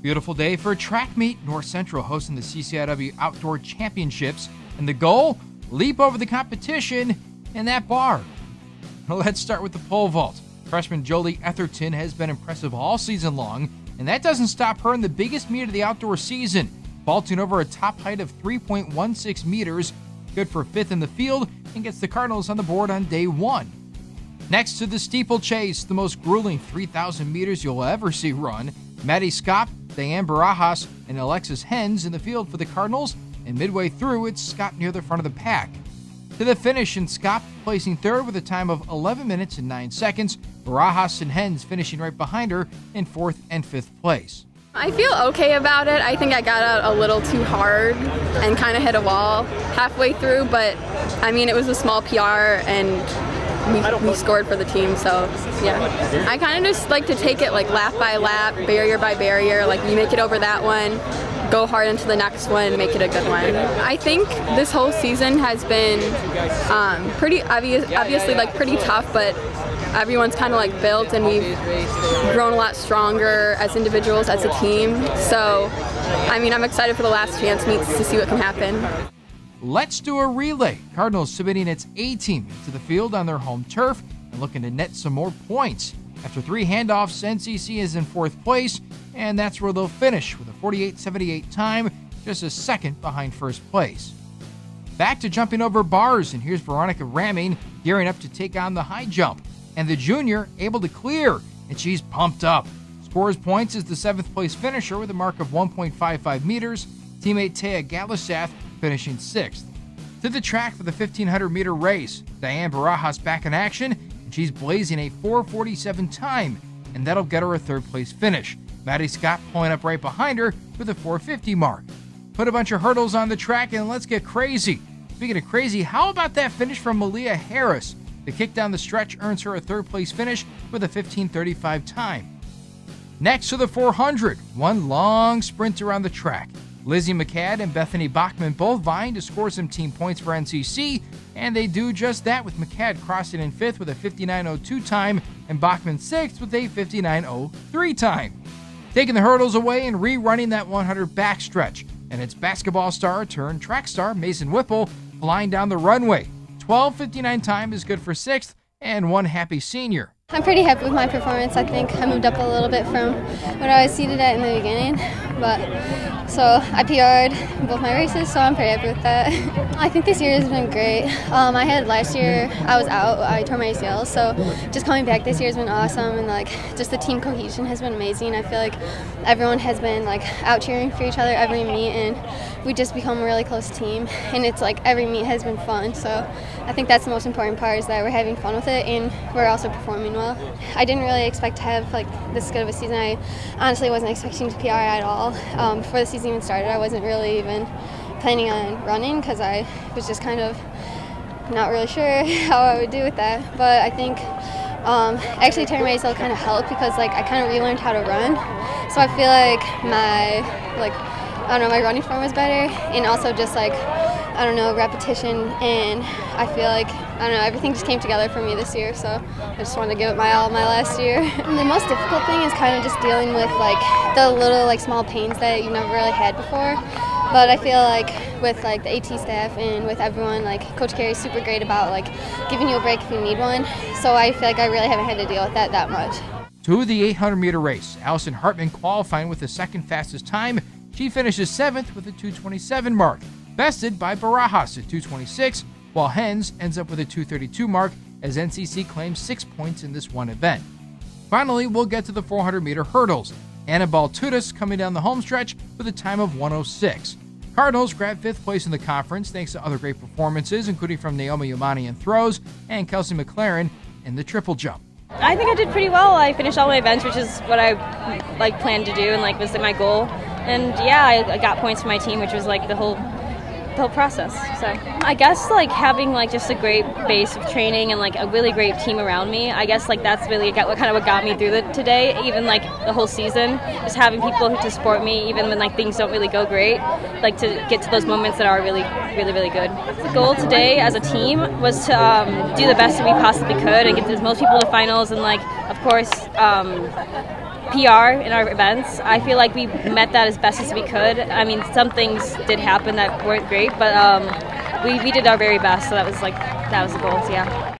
Beautiful day for a track meet. North Central hosting the CCIW Outdoor Championships. And the goal? Leap over the competition in that bar. Well, let's start with the pole vault. Freshman Jolie Etherton has been impressive all season long, and that doesn't stop her in the biggest meet of the outdoor season, vaulting over a top height of 3.16 meters, good for 5th in the field, and gets the Cardinals on the board on day 1. Next to the steeplechase, the most grueling 3,000 meters you'll ever see run, Maddie Scott, Diane Barajas, and Alexis Hens in the field for the Cardinals, and midway through, it's Scott near the front of the pack. To the finish, and Scott placing 3rd with a time of 11 minutes and 9 seconds, Barajas and Hens finishing right behind her in 4th and 5th place. I feel okay about it. I think I got out a little too hard and kind of hit a wall halfway through, but I mean, it was a small PR and we scored for the team, so yeah. I kind of just like to take it like lap by lap, barrier by barrier, like you make it over that one, go hard into the next one and make it a good one. I think this whole season has been pretty obviously like pretty tough, but everyone's kind of like built and we've grown a lot stronger as individuals, as a team. So, I mean, I'm excited for the last chance meets to see what can happen. Let's do a relay. Cardinals submitting its A team into the field on their home turf and looking to net some more points. After 3 handoffs, NCC is in 4th place, and that's where they'll finish with a 48.78 time, just a second behind 1st place. Back to jumping over bars, and here's Veronica Ramming gearing up to take on the high jump. And the junior able to clear, and she's pumped up. Scores points as the 7th place finisher with a mark of 1.55 meters. Teammate Taya Galisath finishing 6th. To the track for the 1,500 meter race, Diane Barajas back in action, and she's blazing a 4:47 time, and that'll get her a 3rd place finish. Maddie Scott pulling up right behind her with a 4:50 mark. Put a bunch of hurdles on the track and let's get crazy. Speaking of crazy, how about that finish from Malia Harris? The kick down the stretch earns her a 3rd place finish with a 15:35 time. Next to the 400, one long sprint around the track. Lizzie McCad and Bethany Bachman both vying to score some team points for NCC, and they do just that, with McCad crossing in 5th with a 59:02 time and Bachman 6th with a 59:03 time. Taking the hurdles away and rerunning that 100 backstretch, and it's basketball star turned track star Mason Whipple flying down the runway. 12:59 time is good for 6th, and one happy senior. I'm pretty happy with my performance. I think I moved up a little bit from what I was seated at in the beginning, so I PR'd in both my races, so I'm pretty happy with that. I think this year has been great. I had last year, I was out, I tore my ACL, so just coming back this year has been awesome, and like just the team cohesion has been amazing. I feel like everyone has been like out cheering for each other every meet, and we just become a really close team, and it's like every meet has been fun, so I think that's the most important part, is that we're having fun with it and we're also performing well. I didn't really expect to have like this good of a season. I honestly wasn't expecting to PR at all. Before the season even started, I wasn't really even planning on running because I was just kind of not really sure how I would do with that. But I think actually tearing my ACL kind of helped, because like I kind of relearned how to run. So I feel like my my running form was better, and also just like repetition, and I feel like everything just came together for me this year, so I just wanted to give it my all my last year. And the most difficult thing is kind of just dealing with like the little like small pains that you've never really had before. But I feel like with like the AT staff and with everyone, like Coach Carey's super great about like giving you a break if you need one. So I feel like I really haven't had to deal with that much. To the 800 meter race, Allyson Hartman qualifying with the 2nd fastest time. She finishes 7th with a 2:27 mark, bested by Barajas at 2:26, while Hens ends up with a 2:32 mark as NCC claims 6 points in this one event. Finally, we'll get to the 400 meter hurdles. Annabelle Tudas coming down the home stretch with a time of 1:06. Cardinals grab 5th place in the conference thanks to other great performances, including from Naomi Yamani in throws and Kelsey McLaren in the triple jump. I think I did pretty well. I finished all my events, which is what I planned to do and was my goal. And yeah, I got points for my team, which was the whole process. So I guess having just a great base of training and a really great team around me, I guess that's really what got me through today, even the whole season. Just having people to support me even when things don't really go great, to get to those moments that are really good. The goal today as a team was to do the best that we possibly could and get as most people to finals, and of course PR in our events. I feel like we met that as best as we could. I mean, some things did happen that weren't great, but we did our very best. So that was the goal. So yeah.